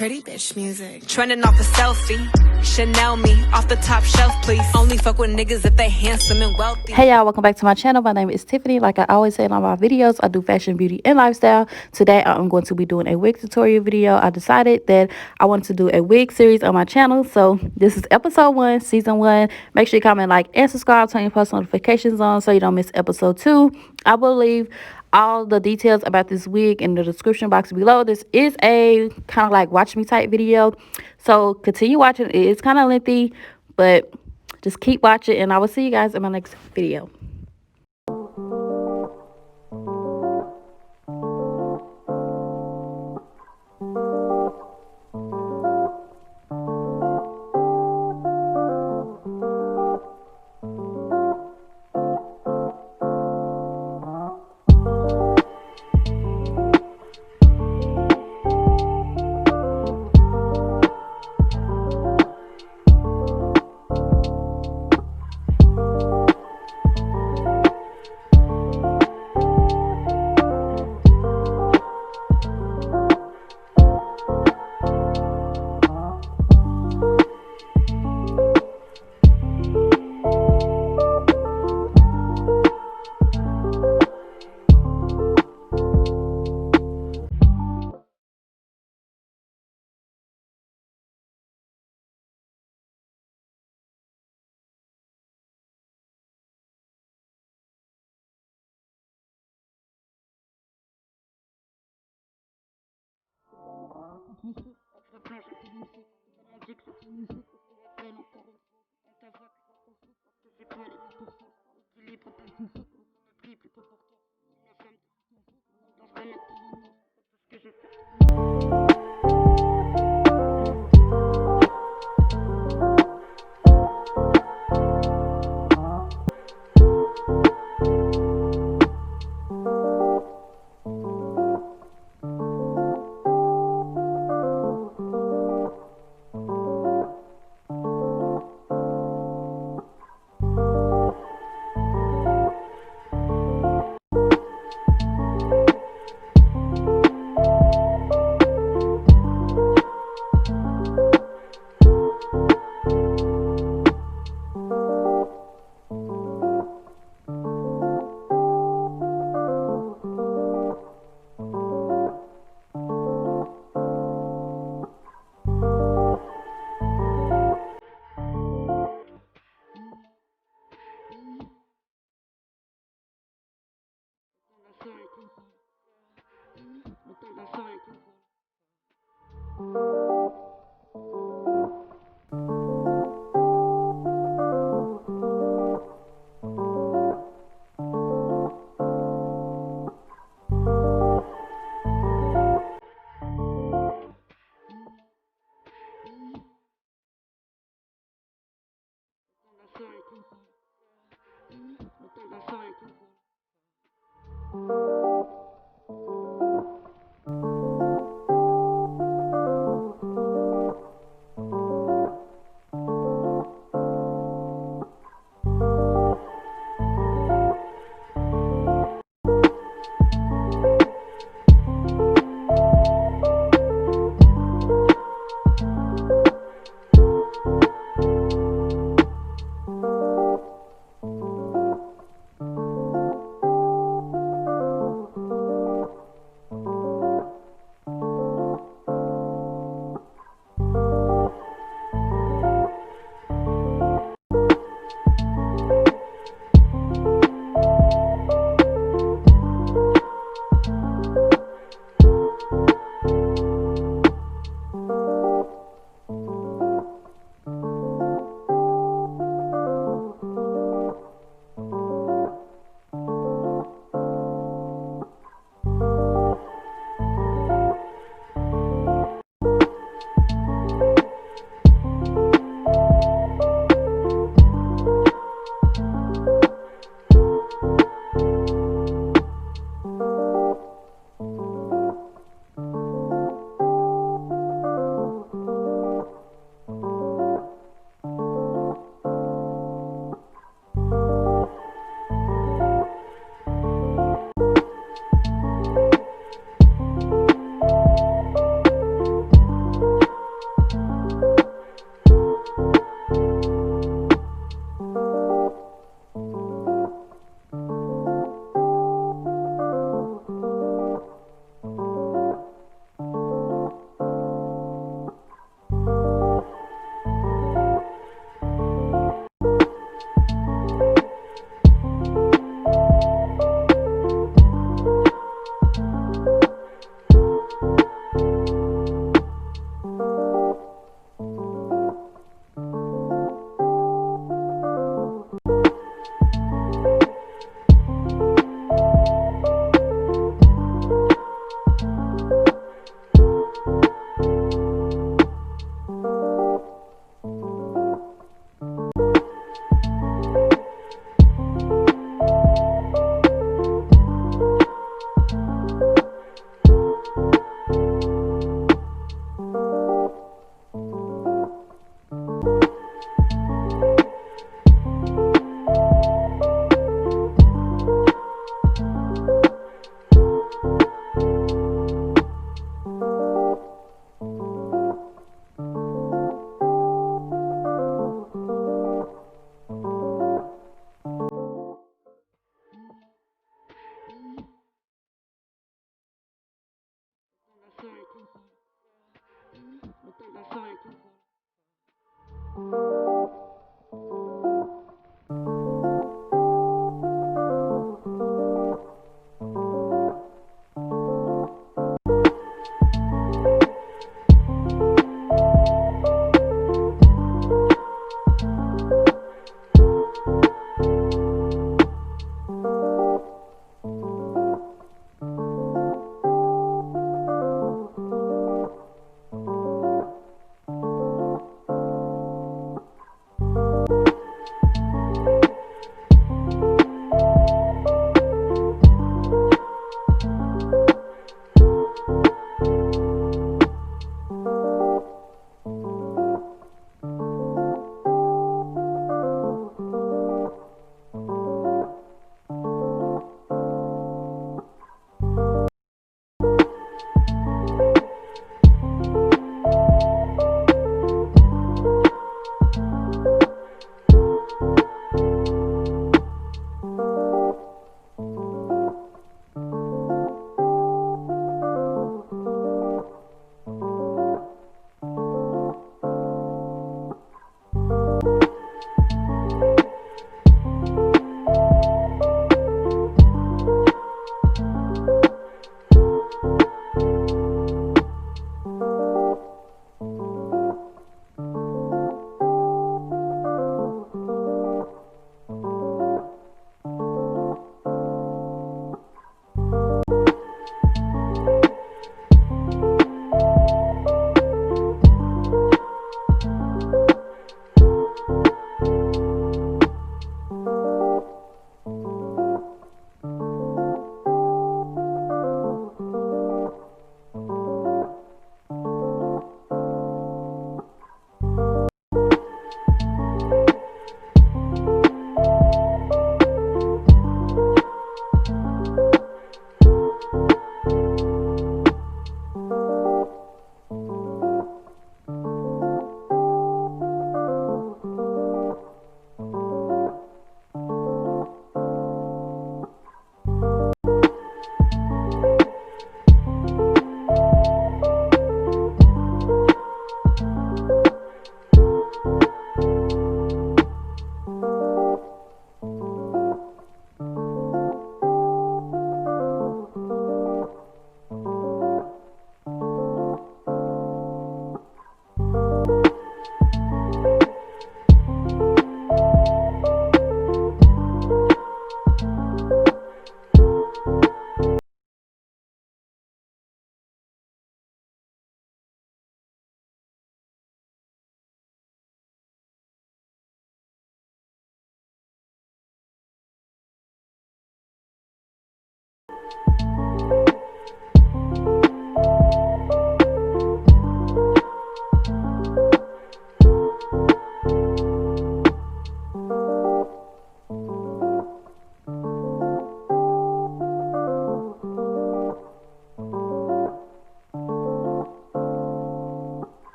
Pretty bitch music. Trending off a selfie. Chanel me off the top shelf, please. Only fuck with niggas if they handsome and wealthy. Hey y'all, welcome back to my channel. My name is Tiffany. Like I always say in all my videos, I do fashion, beauty, and lifestyle. Today I'm going to be doing a wig tutorial video. I decided that I wanted to do a wig series on my channel. So this is episode 1, season 1. Make sure you comment, like, and subscribe. Turn your post notifications on so you don't miss episode 2. I will leave all the details about this wig in the description box below. This is a kind of like watch me type video, so continue watching. It is kind of lengthy, but just keep watching, and I will see you guys in my next video.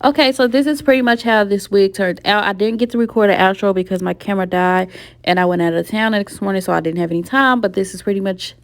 Okay, so this is pretty much how this wig turned out. I didn't get to record an outro because my camera died and I went out of town next morning, so I didn't have any time. But this is pretty much